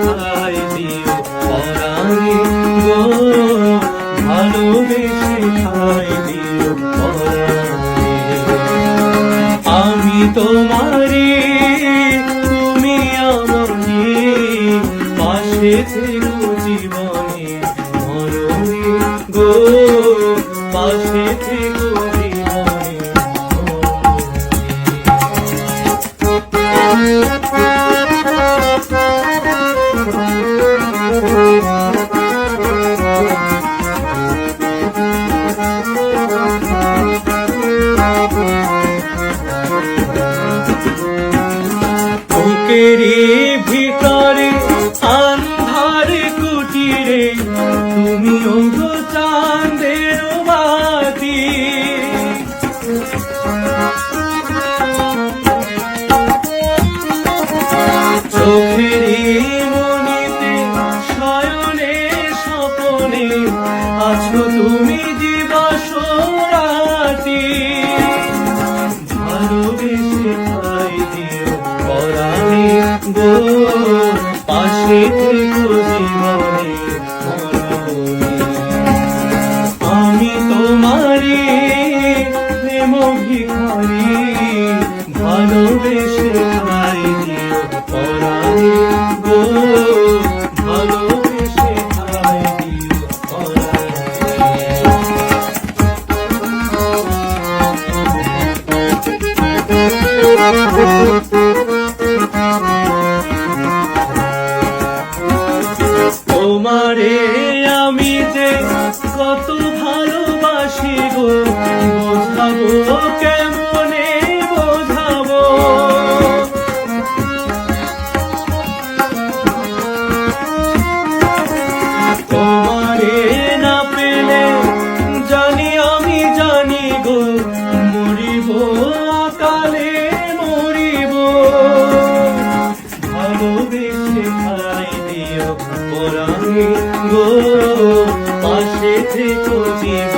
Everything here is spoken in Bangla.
ঠাই দিও পরাণে গো, ভালোবেসে ঠাই দিও পরাণে। আমি তোমারে তুমি আমারে, পাশে থেকো জীবনে মরণে গো, পাশে থেকো জীবনে বুকেরই ভিতরে আন্ধার কুটিরে তুমি ওগো চাঁদের বাতি, চোখেরই মনিতে শয়নে স্বপনে আছো তুমি দিবস রাতি, ভালোবেসে ঠাই দিও পরাণে গো, পাশে থেকো জীবনে মরণে। আমি তোমারে প্রেম ভিখারি, ভালোবেসে ঠাই দিও পরাণে গো, ভালোবেসে ঠাই দিও পরাণে। তোমারে আমি যে কত ভালোবাসি গো, বোঝাবো কেমনে বোঝাবো। তোমারে না পেলে জানি আমি জানি গো, মরিব অকালে মরিব, ভালোবেসে ঠাই দিও পরাণে গো, পাশে থেকো জীবনে।